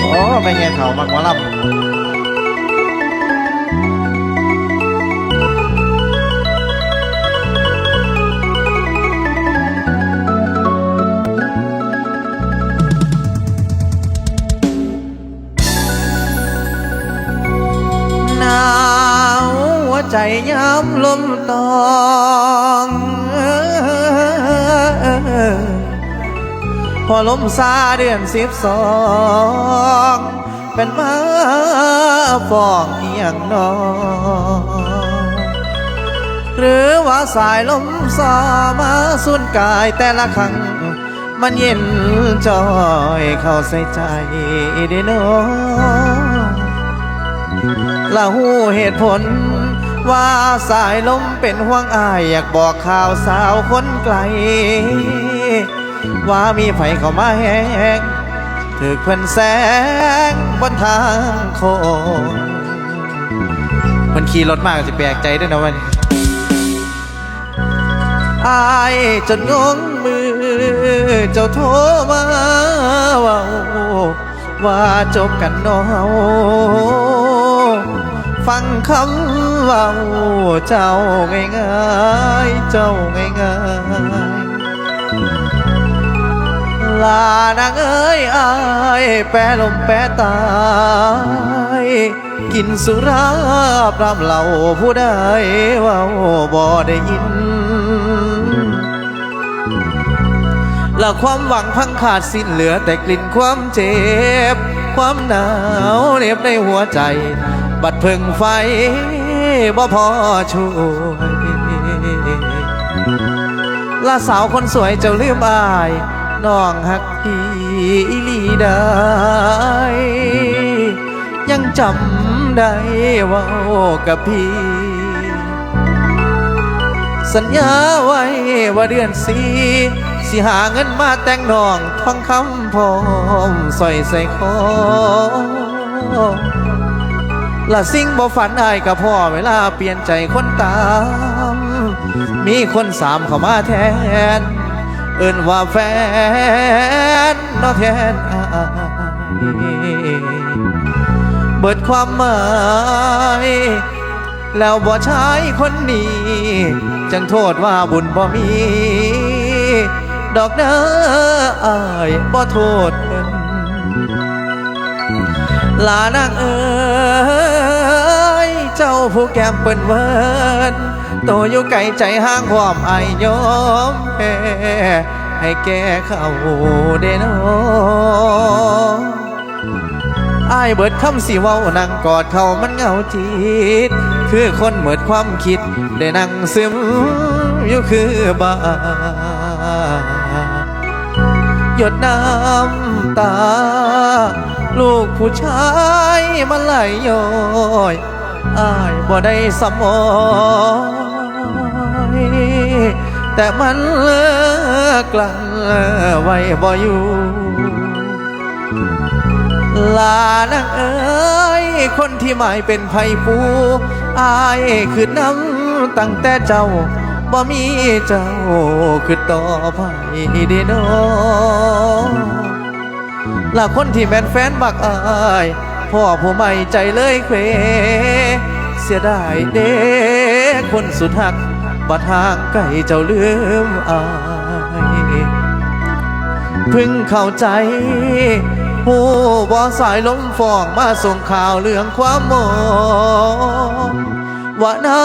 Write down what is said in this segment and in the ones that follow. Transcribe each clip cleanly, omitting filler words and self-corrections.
โอ้ไม่ไงเถามักหมอลำหนาวหัวใจย้ำลมตองพอลมซาเดือน12เป็นมาฟองเอียงนอหรือว่าสายลมซามาสุนกายแต่ละครั้งมันเย็นจอยเข้าใส่ใจเด้อน้อละหูเหตุผลว่าสายลมเป็นห่วงอายอยากบอกข่าวสาวคนไกลว่ามีไผเข้ามาแหงถือเพิ่นแสงบนทางโค้งเพิ่นขี่รถมากจะแปลกใจด้วยนะวันนี้อายจนงงมือเจ้าโทรมาว่าจบกันน้องฟังคำเว้าเจ้าง่ายๆเจ้าง่ายๆลานางเอ้ยอายแปรลมแปรตายกินสุราพรำเหล่าผู้ใดเว้าบ่ได้ยินและความหวังพังขาดสิ้นเหลือแต่กลิ่นความเจ็บความหนาวเหน็บในหัวใจบัดเพิ่งไฟบ่พอช่วยละสาวคนสวยเจ้าลืมอายน้องหักพี่อีหลีได้ยังจำได้ว่ากับพี่สัญญาไว้ว่าเดือนสิหาเงินมาแต่งน้องทองคำพร้อมสร้อยใส่คอละสิ่งบ่ฝันอายกับพ่อเวลาเปลี่ยนใจคนตามมีคนสามเข้ามาแทนเอิ้นว่าแฟนนอแทนอายเบิดความหมายแล้วบ่ใช้คนนี้จังโทษว่าบุญบ่มีดอกเด้ออายบ่โทษเพิ่นลานางเอ๋ยเจ้าผู้แก้มเปิ้นเวินโตอยู่ไกลใจห่างความอายยอมแพ้ให้แก่เข้าเด้อน้ออายเบิดคำสิเว้านั่งกอดเขามันเหงาจิตคือคนเหมิดความคิดได้นั่งซึมอยู่คือบ้าหยดน้ำตาลูกผู้ชายมันไหลย้อยอายบ่ได้สมอยแต่มันเลิกกลั่นไว้บ่อยู่ลานางเอ๋ยคนที่หมายเป็นไผ่ปูอายคือน้ำตั้งแต่เจ้าบ่มีเจ้าคือต่อไผ่เด้อน้อละคนที่แม่นแฟนบักอายพ่อผู้ใหม่ใจเลยเควเสียดายเด้คนสุดหักบัดห่างไกลเจ้าลืมอายเพิ่งเข้าใจผู้บ่สายลมฟองมาส่งข่าวเรื่องความมองว่านา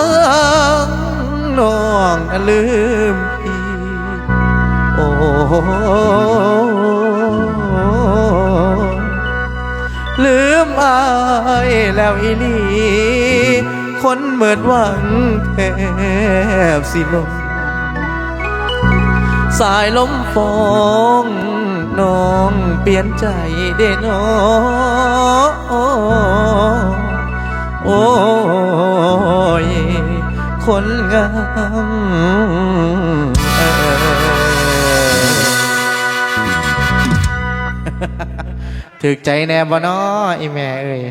งน้องนั้นลืมพี่โอ้ลืมอายแล้วอีหลีคนเหมือนหวังแทบสิลมสายลมฟองน้องเปลี่ยนใจเด้อน้อโอ้ยคนงามถึกใจแน่บ่น้ออีแม่เอ้ย